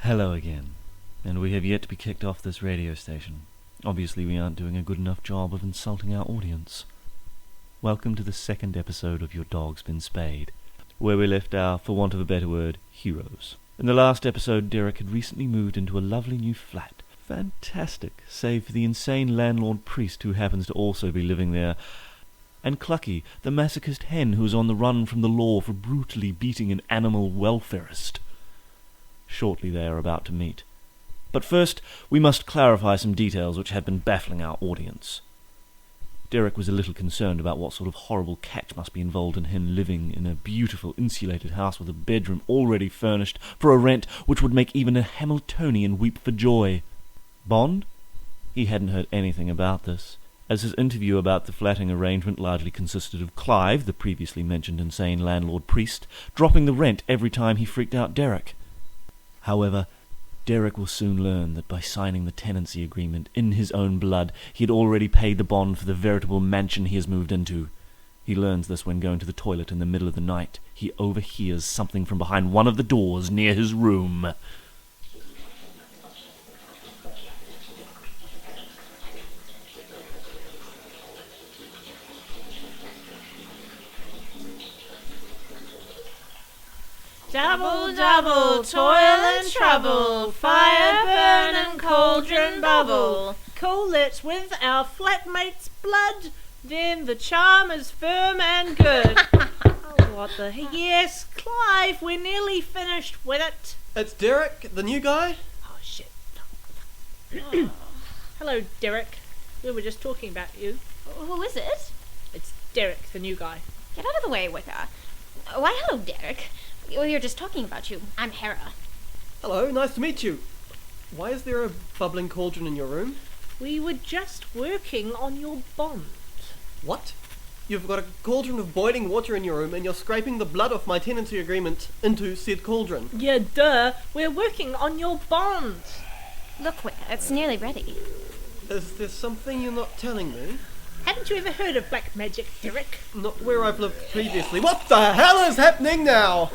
Hello again, and we have yet to be kicked off this radio station. Obviously we aren't doing a good enough job of insulting our audience. Welcome to the second episode of Your Dog's Been Spayed, where we left our, for want of a better word, heroes. In the last episode, Derrik had recently moved into a lovely new flat. Fantastic, save for the insane landlord priest who happens to also be living there, and Clucky, the masochist hen who is on the run from the law for brutally beating an animal welfarist. Shortly they are about to meet. But first, we must clarify some details which had been baffling our audience. Derrik was a little concerned about what sort of horrible catch must be involved in him living in a beautiful insulated house with a bedroom already furnished for a rent which would make even a Hamiltonian weep for joy. Bond? He hadn't heard anything about this, as his interview about the flatting arrangement largely consisted of Clive, the previously mentioned insane landlord priest, dropping the rent every time he freaked out Derrik. However, Derrik will soon learn that by signing the tenancy agreement in his own blood, he had already paid the bond for the veritable mansion he has moved into. He learns this when going to the toilet in the middle of the night. He overhears something from behind one of the doors near his room. Double, double, toil and trouble, fire burn and cauldron bubble. Cool it with our flatmate's blood, then the charm is firm and good. What the heck? Yes, Clive, we're nearly finished with it. It's Derrik, the new guy. Oh, shit. Hello, Derrik. We were just talking about you. Who is it? It's Derrik, the new guy. Get out of the way with her. Why, hello, Derrik. We were just talking about you. I'm Hera. Hello, nice to meet you. Why is there a bubbling cauldron in your room? We were just working on your bond. What? You've got a cauldron of boiling water in your room and you're scraping the blood off my tenancy agreement into said cauldron. Yeah, duh. We're working on your bond. Look, Wicca, it's nearly ready. Is there something you're not telling me? Haven't you ever heard of black magic, Derrik? Not where I've lived previously. What the hell is happening now?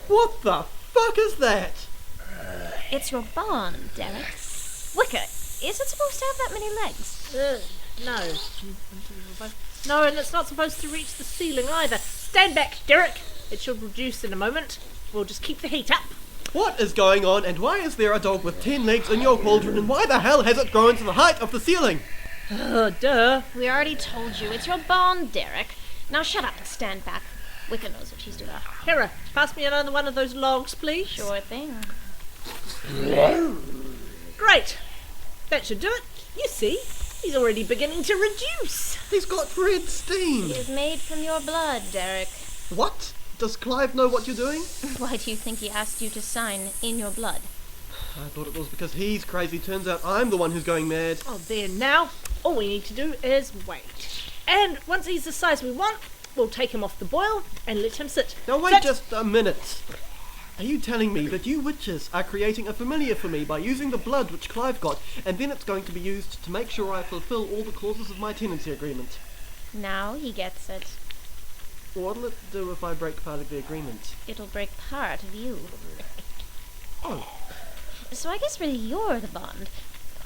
What the fuck is that? It's your bond, Derrik. Wicca, is it supposed to have that many legs? No. No, and it's not supposed to reach the ceiling either. Stand back, Derrik. It should reduce in a moment. We'll just keep the heat up. What is going on, and why is there a dog with 10 legs in your cauldron, and why the hell has it grown to the height of the ceiling? Duh. We already told you, it's your bond, Derrik. Now shut up and stand back. Wicca knows what she's doing. Hera, pass me another one of those logs, please. Sure thing. Great. That should do it. You see, he's already beginning to reduce. He's got red steam. It is made from your blood, Derrik. What? Does Clive know what you're doing? Why do you think he asked you to sign in your blood? I thought it was because he's crazy. Turns out I'm the one who's going mad. Oh, there now. All we need to do is wait. And once he's the size we want, we'll take him off the boil and let him sit. Now wait Sit. just a minute. Are you telling me that you witches are creating a familiar for me by using the blood which Clive got, and then it's going to be used to make sure I fulfill all the clauses of my tenancy agreement? Now he gets it. What'll it do if I break part of the agreement? It'll break part of you. Oh. So I guess really you're the bond.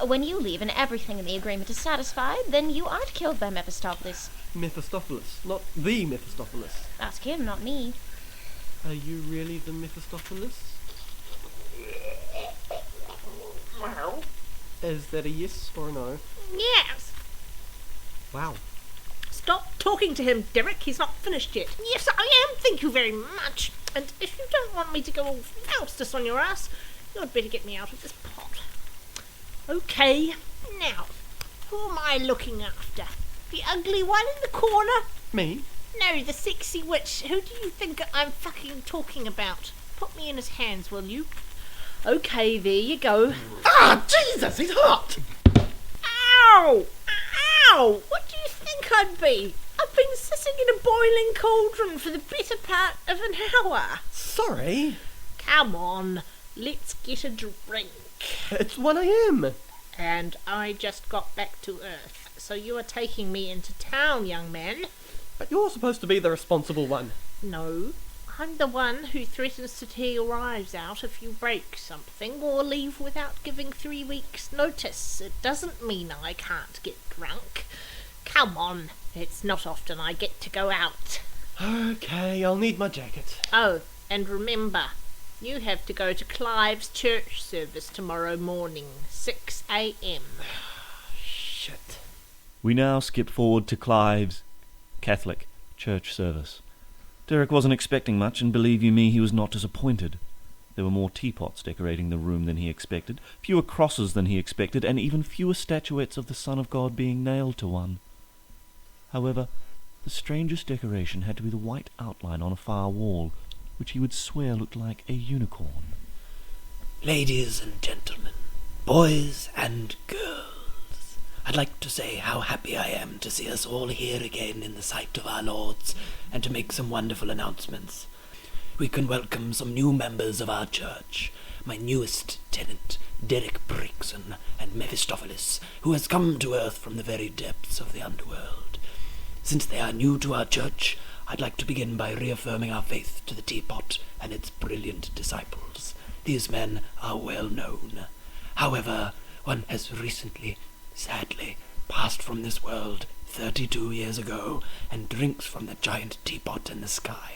When you leave and everything in the agreement is satisfied, then you aren't killed by Mephistopheles. Mephistopheles, not the Mephistopheles. Ask him, not me. Are you really the Mephistopheles? Well. Is that a yes or a no? Yes. Wow. Stop talking to him, Derrik. He's not finished yet. Yes, I am. Thank you very much. And if you don't want me to go all Faustus on your ass, you'd better get me out of this pot. Okay. Now, who am I looking after? The ugly one in the corner? Me? No, the sexy witch. Who do you think I'm fucking talking about? Put me in his hands, will you? Okay, there you go. Ah, Jesus, he's hot! Ow! Ow! What do you think I'd be? I've been sitting in a boiling cauldron for the better part of an hour. Sorry. Come on, let's get a drink. It's 1 a.m. And I just got back to Earth, so you are taking me into town, young man. But you're supposed to be the responsible one. No, I'm the one who threatens to tear your eyes out if you break something or leave without giving 3 weeks' notice. It doesn't mean I can't get drunk. Come on, it's not often I get to go out. Okay, I'll need my jacket. Oh, and remember, you have to go to Clive's church service tomorrow morning, 6 a.m. Shit. We now skip forward to Clive's Catholic church service. Derrik wasn't expecting much, and believe you me, he was not disappointed. There were more teapots decorating the room than he expected, fewer crosses than he expected, and even fewer statuettes of the Son of God being nailed to one. However, the strangest decoration had to be the white outline on a far wall, which he would swear looked like a unicorn. Ladies and gentlemen, boys and girls, I'd like to say how happy I am to see us all here again in the sight of our lords, and to make some wonderful announcements. We can welcome some new members of our church. My newest tenant, Derrik Brixon and Mephistopheles, who has come to earth from the very depths of the underworld. Since they are new to our church, I'd like to begin by reaffirming our faith to the teapot and its brilliant disciples. These men are well known. However, one has recently, sadly, passed from this world 32 years ago, and drinks from the giant teapot in the sky.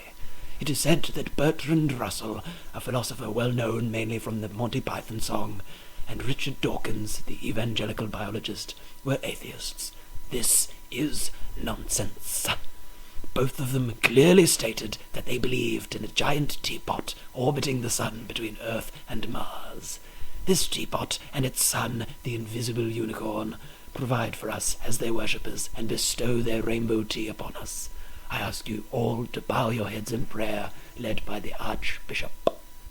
It is said that Bertrand Russell, a philosopher well known mainly from the Monty Python song, and Richard Dawkins, the evangelical biologist, were atheists. This is nonsense. Both of them clearly stated that they believed in a giant teapot orbiting the sun between Earth and Mars. This teapot and its son, the invisible unicorn, provide for us as their worshippers and bestow their rainbow tea upon us. I ask you all to bow your heads in prayer, led by the Archbishop.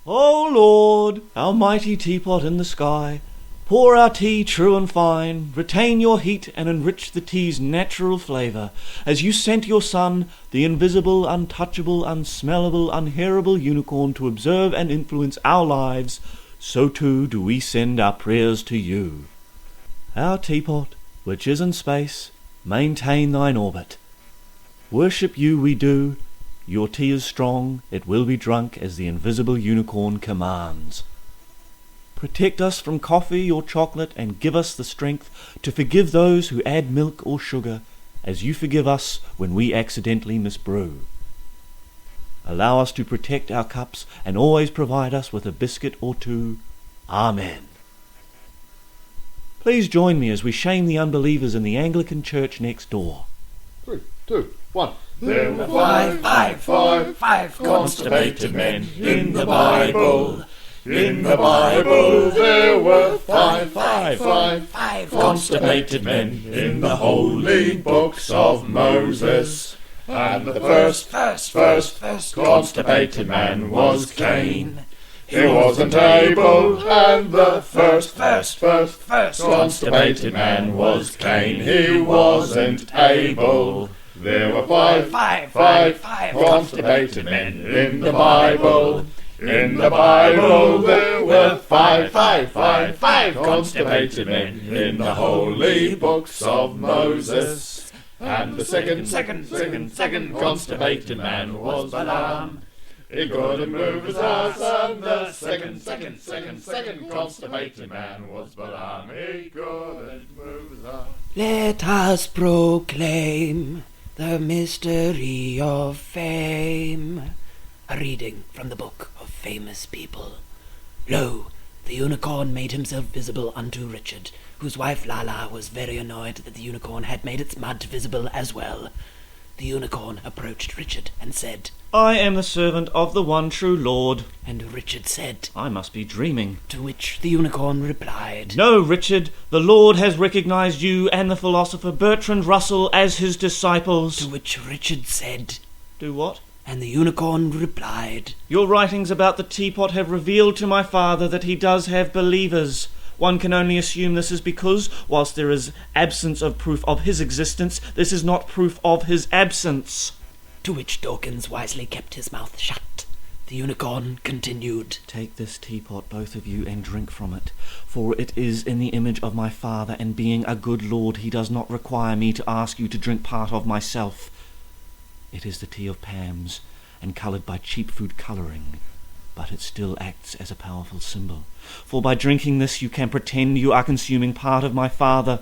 O Lord, our mighty teapot in the sky, pour our tea true and fine, retain your heat and enrich the tea's natural flavour, as you sent your son, the invisible, untouchable, unsmellable, unhearable unicorn, to observe and influence our lives, so too do we send our prayers to you. Our teapot, which is in space, maintain thine orbit. Worship you we do, your tea is strong, it will be drunk as the invisible unicorn commands. Protect us from coffee or chocolate, and give us the strength to forgive those who add milk or sugar, as you forgive us when we accidentally misbrew. Allow us to protect our cups, and always provide us with a biscuit or two. Amen. Please join me as we shame the unbelievers in the Anglican church next door. 3, 2, 1. There were five constipated men in the Bible. In the Bible there were five constipated men in the holy books of Moses. And the first constipated man was Cain. He wasn't able, and the first constipated man was Cain. He wasn't able. There were five constipated men in the Bible. In the Bible there were five constipated men in the holy books of Moses. And the second constipated man was Balaam. He couldn't move his ass, and the second constipated man was Balaam. He couldn't move his ass. Let us proclaim the mystery of fame. A reading from the book of famous people. Lo, the unicorn made himself visible unto Richard, whose wife Lala was very annoyed that the unicorn had made its mud visible as well. The unicorn approached Richard and said, I am the servant of the one true Lord. And Richard said, I must be dreaming. To which the unicorn replied, No, Richard, the Lord has recognized you and the philosopher Bertrand Russell as his disciples. To which Richard said, Do what? And the unicorn replied, Your writings about the teapot have revealed to my father that he does have believers. One can only assume this is because, whilst there is absence of proof of his existence, this is not proof of his absence. To which Dawkins wisely kept his mouth shut. The unicorn continued, Take this teapot, both of you, and drink from it, for it is in the image of my father, and being a good lord, he does not require me to ask you to drink part of myself. It is the tea of Pam's, and coloured by cheap food colouring, but it still acts as a powerful symbol. For by drinking this you can pretend you are consuming part of my father.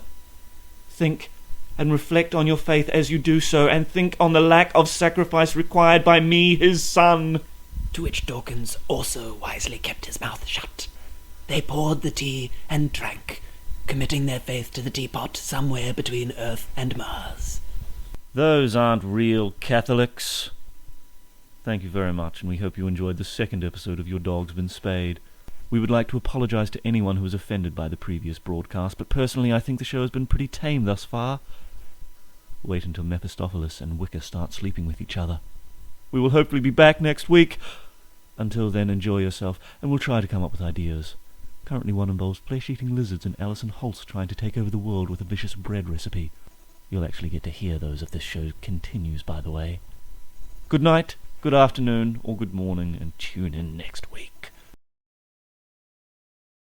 Think and reflect on your faith as you do so, and think on the lack of sacrifice required by me, his son. To which Dawkins also wisely kept his mouth shut. They poured the tea and drank, committing their faith to the teapot somewhere between Earth and Mars. Those aren't real Catholics. Thank you very much, and we hope you enjoyed the second episode of Your Dog's Been Spayed. We would like to apologise to anyone who was offended by the previous broadcast, but personally I think the show has been pretty tame thus far. Wait until Mephistopheles and Wicca start sleeping with each other. We will hopefully be back next week. Until then, enjoy yourself, and we'll try to come up with ideas. Currently one involves flesh-eating lizards and Alison Holtz trying to take over the world with a vicious bread recipe. You'll actually get to hear those if this show continues, by the way. Good night, good afternoon, or good morning, and tune in next week.